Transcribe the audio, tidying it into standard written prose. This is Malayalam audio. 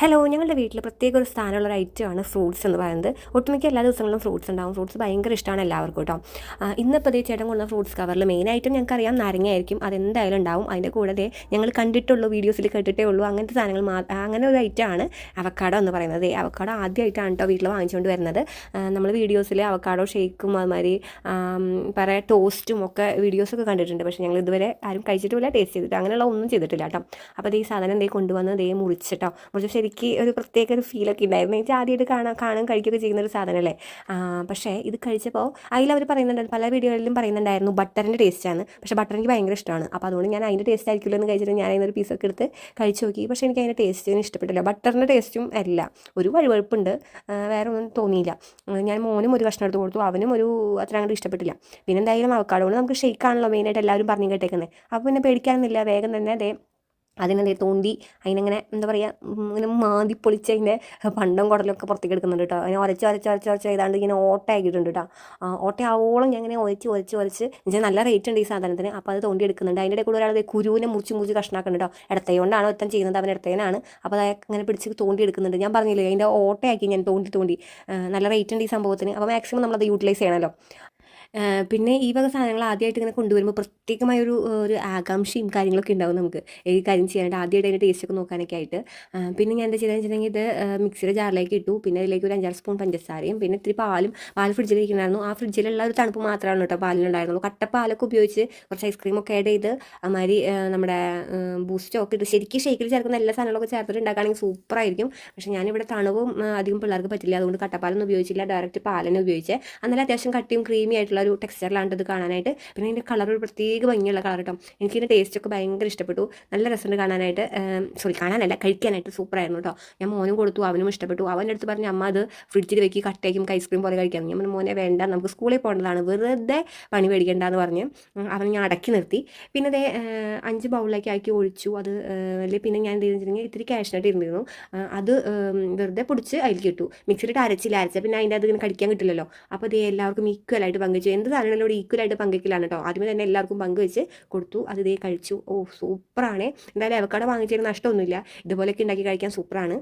ഹലോ, ഞങ്ങളുടെ വീട്ടിൽ പ്രത്യേക ഒരു സ്ഥാനമുള്ള ഒരു ഐറ്റമാണ് ഫ്രൂട്ട്സ് എന്ന് പറയുന്നത്. ഒട്ടുമിക്ക എല്ലാ ദിവസങ്ങളിലും ഫ്രൂട്ട്സ് ഉണ്ടാവും. ഫ്രൂട്ട്സ് ഭയങ്കര ഇഷ്ടമാണ് എല്ലാവർക്കും കേട്ടോ. ഇന്നിപ്പോൾ ദേ ചേട്ടൻ കൊണ്ടുവന്ന ഫ്രൂട്ട്സ് കവറിൽ മെയിനായിട്ടും ഞങ്ങൾക്കറിയാം നാരങ്ങയായിരിക്കും, അതെന്തായാലും ഉണ്ടാവും. അതിൻ്റെ കൂടെ ദേ ഞങ്ങൾ കണ്ടിട്ടുള്ളൂ, വീഡിയോസിൽ കേട്ടിട്ടേ ഉള്ളൂ, അങ്ങനത്തെ സാധനങ്ങൾ അങ്ങനെ ഒരു ഐറ്റമാണ് അവക്കാഡോ എന്ന് പറയുന്നത്. അവക്കാഡോ ആദ്യമായിട്ടാണ് കേട്ടോ വീട്ടിൽ വാങ്ങിച്ചുകൊണ്ട് വരുന്നത്. നമ്മൾ വീഡിയോസിൽ അവക്കാഡോ ഷേക്കും അതുമാതിരി പറയാം ടോസ്റ്റും ഒക്കെ വീഡിയോസൊക്കെ കണ്ടിട്ടുണ്ട്. പക്ഷേ ഞങ്ങൾ ഇതുവരെ ആരും കഴിച്ചിട്ടില്ല, ടേസ്റ്റ് ചെയ്തിട്ട് അങ്ങനെയുള്ള ഒന്നും ചെയ്തിട്ടില്ല കേട്ടോ. അപ്പോൾ ഈ സാധനം ദേ കൊണ്ടുവന്ന് ദേ മുറിച്ചിട്ടോ, മുറിച്ച് ശരിക്കും ഒരു പ്രത്യേക ഒരു ഫീലൊക്കെ ഉണ്ടായിരുന്നു. എനിക്ക് ആദ്യമായിട്ട് കാണാൻ കഴിക്കുകയൊക്കെ ചെയ്യുന്നൊരു സാധനമല്ലേ. പക്ഷേ ഇത് കഴിച്ചപ്പോൾ അതിലവർ പറയുന്നുണ്ട്, പല വീഡിയോകളിലും പറയുന്നുണ്ടായിരുന്നു ബട്ടറിൻ്റെ ടേസ്റ്റാണ്. പക്ഷേ ബട്ടർ എനിക്ക് ഭയങ്കര ഇഷ്ടമാണ്. അപ്പോൾ അതുകൊണ്ട് ഞാൻ അതിൻ്റെ ടേസ്റ്റ് ആയിരിക്കില്ല എന്ന് കഴിച്ചിട്ട് ഞാൻ അതിനൊരു പീസൊക്കെ എടുത്ത് കഴിച്ച് നോക്കി. പക്ഷേ എനിക്ക് അതിൻ്റെ ടേസ്റ്റിന് ഇഷ്ടപ്പെട്ടില്ല. ബട്ടറിൻ്റെ ടേസ്റ്റും അല്ല, ഒരു വഴുവഴുപ്പുണ്ട്, വേറെ ഒന്നും തോന്നിയില്ല. ഞാൻ മോനും ഒരു കഷ്ണം എടുത്ത് കൊടുത്തു, അവനും ഒരു അത്ര അങ്ങോട്ട് ഇഷ്ടപ്പെട്ടില്ല. പിന്നെ എന്തായാലും അവക്കാഡോ കൊണ്ട് നമുക്ക് ഷെയ്ക്കാണല്ലോ മെയിനായിട്ട് എല്ലാവരും പറഞ്ഞു കേട്ടേക്കുന്നത്. അപ്പോൾ പിന്നെ പേടിക്കാനൊന്നുമില്ല, വേഗം തന്നെ അതേ അതിനെ തോണ്ടി അതിനങ്ങനെ എന്താ പറയുക, ഇങ്ങനെ മാന്തി പൊളിച്ച് അതിൻ്റെ പണ്ടം കുടലൊക്കെ പുറത്തേക്ക് എടുക്കുന്നുണ്ട് കേട്ടോ. അതിനെ ഉരച്ച് ചെയ്താണ്ട് ഇങ്ങനെ ഓട്ടയാക്കിയിട്ടുണ്ട് കേട്ടോ. ഓട്ടയാവോളം ഞാൻ ഇങ്ങനെ ഒരച്ച് എന്നുവെച്ചാൽ നല്ല റേറ്റ് ഉണ്ട് ഈ സാധനത്തിന്. അപ്പോൾ അത് തോണ്ടി എടുക്കുന്നുണ്ട്. അതിൻ്റെ ഇടയിൽ കൂടെ ഒരാൾ കുരുവിനെ മുറിച്ച് കഷ്ണാക്കുന്നുണ്ട് കേട്ടോ. ഇടത്തൈ കൊണ്ടാണ് ഒറ്റം ചെയ്യുന്നത്, അവൻ ഇടത്തേനാണ്. അപ്പോൾ അത് ഇങ്ങനെ പിടിച്ച് തോണ്ടി എടുക്കുന്നുണ്ട്. ഞാൻ പറഞ്ഞില്ലേ അതിൻ്റെ ഓട്ടയാക്കി ഞാൻ തോണ്ടി നല്ല റേറ്റ് ഉണ്ട് ഈ സംഭവത്തിന്. അപ്പോൾ മാക്സിമം നമ്മളത് യൂട്ടിലൈസ് ചെയ്യണമല്ലോ. പിന്നെ ഈ വക സാധനങ്ങൾ ആദ്യമായിട്ട് ഇങ്ങനെ കൊണ്ടുവരുമ്പോൾ പ്രത്യേകമായൊരു ഒരു ആകാംക്ഷയും കാര്യങ്ങളൊക്കെ ഉണ്ടാവും നമുക്ക് ഈ കാര്യം ചെയ്യാനായിട്ട്, ആദ്യമായിട്ട് അതിൻ്റെ ടേസ്റ്റൊക്കെ നോക്കാനൊക്കെ ആയിട്ട്. പിന്നെ ഞാൻ എന്താ ചെയ്തതെന്ന് വെച്ചിട്ടുണ്ടെങ്കിൽ ഇത് മിക്സിയുടെ ജാറിലേക്ക് ഇട്ടു. പിന്നെ അതിലേക്ക് ഒരു 5-6 സ്പൂൺ പഞ്ചസാരയും പിന്നെ ഇത്തിരി പാൽ ഫ്രിഡ്ജിലിരിക്കണമായിരുന്നു. ആ ഫ്രിഡ്ജിലുള്ള ഒരു തണുപ്പ് മാത്രമാണ് കേട്ടോ പാലിനുണ്ടായിരുന്നുള്ളൂ. കട്ടപ്പാലൊക്കെ ഉപയോഗിച്ച് കുറച്ച് ഐസ്ക്രീമൊക്കെ ആഡ് ചെയ്ത് അതുമാതിരി നമ്മുടെ ബൂസ്റ്റോ ഒക്കെ ഇട്ട് ശരിക്കും ഷേക്കിൽ ചേർക്കുന്ന എല്ലാ സാധനങ്ങളൊക്കെ ചേർത്തിട്ട് ഉണ്ടാക്കുകയാണെങ്കിൽ സൂപ്പറായിരിക്കും. പക്ഷേ ഞാനിവിടെ തണുവും അധികം പിള്ളേർക്ക് പറ്റില്ല, അതുകൊണ്ട് കട്ടപ്പാലൊന്നും ഉപയോഗിച്ചില്ല, ഡയറക്റ്റ് പാലനെ ഉപയോഗിച്ച്. എന്നാലും അത്യാവശ്യം കട്ടിയും ക്രീമി ആയിട്ടുള്ള ഒരു ടെക്സ്ചറിലാണ് ഇത് കാണാനായിട്ട്. പിന്നെ ഇതിൻ്റെ കളർ ഒരു പ്രത്യേക ഭംഗിയുള്ള കളർ കേട്ടോ. എനിക്കിതിൻ്റെ ടേസ്റ്റൊക്കെ ഭയങ്കര ഇഷ്ടപ്പെട്ടു. നല്ല രസമുണ്ട് കാണാനായിട്ട്, കാണാനല്ല കഴിക്കാനായിട്ട് സൂപ്പറായിരുന്നു കേട്ടോ. ഞാൻ മോനും കൊടുത്തു, അവനും ഇഷ്ടപ്പെട്ടു. അവൻ്റെ അടുത്ത് പറഞ്ഞ് അമ്മ അത് ഫ്രിഡ്ജിൽ വെക്കി കട്ടയ്ക്കും ഐസ്ക്രീം പോലെ കഴിക്കാൻ. ഞാൻ മോനെ വേണ്ട, നമുക്ക് സ്കൂളിൽ പോകേണ്ടതാണ്, വെറുതെ പണി മേടിക്കേണ്ടെന്ന് പറഞ്ഞ് അവൻ ഞാൻ അടക്കി നിർത്തി. പിന്നെ അതേ 5 ബൗളിലേക്ക് ആക്കി ഒഴിച്ചു. അത് പിന്നെ ഞാൻ എന്ത് ചെയ്തിട്ടുണ്ടെങ്കിൽ ഇത്തിരി കാഷ്നട്ട് ഇരുന്നിരുന്നു, അത് വെറുതെ പൊടിച്ച് അതിലേക്ക് ഇട്ടു. മിക്സിയിലിട്ട് അരച്ച പിന്നെ അതിൻ്റെ അത് ഇങ്ങനെ കടിക്കാൻ കിട്ടില്ലല്ലോ. അപ്പോൾ ഇത് എല്ലാവർക്കും ഈക്വലായിട്ട് പങ്കുവെച്ചു. എന്ത് സാധനങ്ങളോട് ഈക്വലായിട്ട് പങ്കുവയ്ക്കലാണ് കേട്ടോ. ആദ്യമേ തന്നെ എല്ലാവർക്കും പങ്കുവെച്ച് കൊടുത്തു. അത് ഇതേ കഴിച്ചു. സൂപ്പറാണ്. എന്തായാലും അവക്കാഡോ വാങ്ങിച്ചതിന് നഷ്ടമൊന്നുമില്ല, ഇതുപോലെയൊക്കെ ഉണ്ടാക്കി കഴിക്കാൻ സൂപ്പറാണ്.